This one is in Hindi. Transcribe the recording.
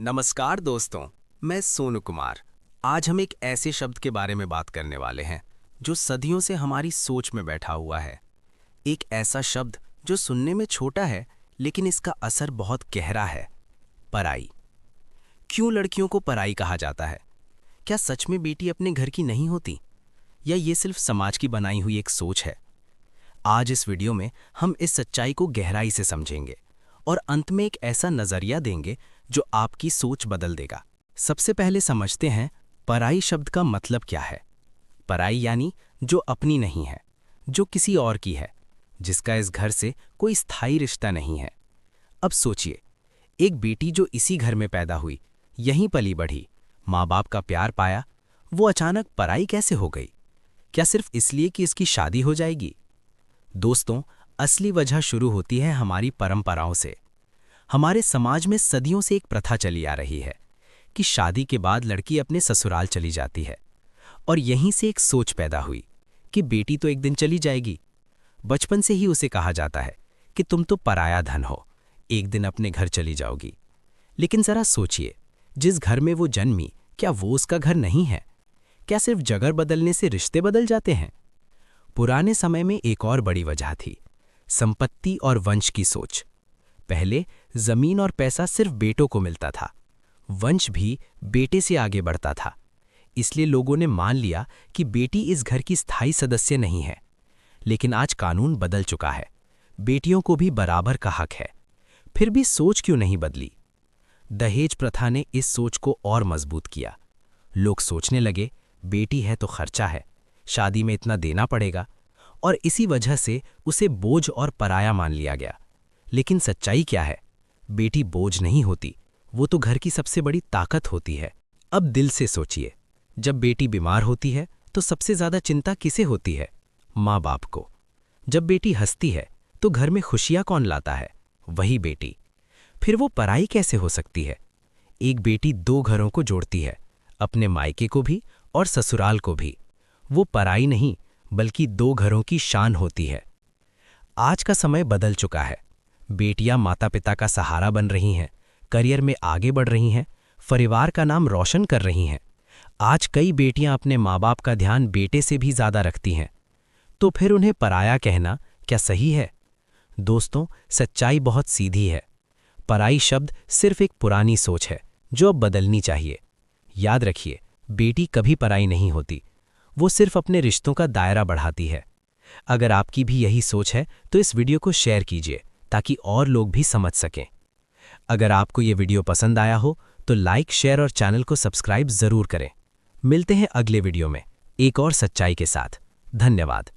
नमस्कार दोस्तों, मैं सोनू कुमार। आज हम एक ऐसे शब्द के बारे में बात करने वाले हैं जो सदियों से हमारी सोच में बैठा हुआ है। एक ऐसा शब्द जो सुनने में छोटा है लेकिन इसका असर बहुत गहरा है। पराई। क्यों लड़कियों को पराई कहा जाता है? क्या सच में बेटी अपने घर की नहीं होती, या ये सिर्फ समाज की बनाई हुई एक सोच है? आज इस वीडियो में हम इस सच्चाई को गहराई से समझेंगे और अंत में एक ऐसा नजरिया देंगे जो आपकी सोच बदल देगा। सबसे पहले समझते हैं पराई शब्द का मतलब क्या है। पराई यानी जो अपनी नहीं है, जो किसी और की है, जिसका इस घर से कोई स्थायी रिश्ता नहीं है। अब सोचिए, एक बेटी जो इसी घर में पैदा हुई, यहीं पली बढ़ी, माँ बाप का प्यार पाया, वो अचानक पराई कैसे हो गई? क्या सिर्फ इसलिए कि इसकी शादी हो जाएगी? दोस्तों, असली वजह शुरू होती है हमारी परंपराओं से। हमारे समाज में सदियों से एक प्रथा चली आ रही है कि शादी के बाद लड़की अपने ससुराल चली जाती है, और यहीं से एक सोच पैदा हुई कि बेटी तो एक दिन चली जाएगी। बचपन से ही उसे कहा जाता है कि तुम तो पराया धन हो, एक दिन अपने घर चली जाओगी। लेकिन जरा सोचिए, जिस घर में वो जन्मी, क्या वो उसका घर नहीं है? क्या सिर्फ जगह बदलने से रिश्ते बदल जाते हैं? पुराने समय में एक और बड़ी वजह थी, संपत्ति और वंश की सोच। पहले जमीन और पैसा सिर्फ बेटों को मिलता था, वंश भी बेटे से आगे बढ़ता था। इसलिए लोगों ने मान लिया कि बेटी इस घर की स्थायी सदस्य नहीं है। लेकिन आज कानून बदल चुका है, बेटियों को भी बराबर का हक है। फिर भी सोच क्यों नहीं बदली? दहेज प्रथा ने इस सोच को और मजबूत किया। लोग सोचने लगे, बेटी है तो खर्चा है, शादी में इतना देना पड़ेगा, और इसी वजह से उसे बोझ और पराया मान लिया गया। लेकिन सच्चाई क्या है? बेटी बोझ नहीं होती, वो तो घर की सबसे बड़ी ताकत होती है। अब दिल से सोचिए, जब बेटी बीमार होती है तो सबसे ज्यादा चिंता किसे होती है? माँ बाप को। जब बेटी हंसती है तो घर में खुशियां कौन लाता है? वही बेटी। फिर वो पराई कैसे हो सकती है? एक बेटी दो घरों को जोड़ती है, अपने मायके को भी और ससुराल को भी। वो पराई नहीं, बल्कि दो घरों की शान होती है। आज का समय बदल चुका है। बेटियां माता पिता का सहारा बन रही हैं, करियर में आगे बढ़ रही हैं, परिवार का नाम रोशन कर रही हैं। आज कई बेटियां अपने माँ बाप का ध्यान बेटे से भी ज्यादा रखती हैं। तो फिर उन्हें पराया कहना क्या सही है? दोस्तों, सच्चाई बहुत सीधी है। पराई शब्द सिर्फ एक पुरानी सोच है जो अब बदलनी चाहिए। याद रखिए, बेटी कभी पराई नहीं होती, वो सिर्फ अपने रिश्तों का दायरा बढ़ाती है। अगर आपकी भी यही सोच है तो इस वीडियो को शेयर कीजिए ताकि और लोग भी समझ सकें। अगर आपको ये वीडियो पसंद आया हो तो लाइक, शेयर और चैनल को सब्सक्राइब जरूर करें। मिलते हैं अगले वीडियो में एक और सच्चाई के साथ। धन्यवाद।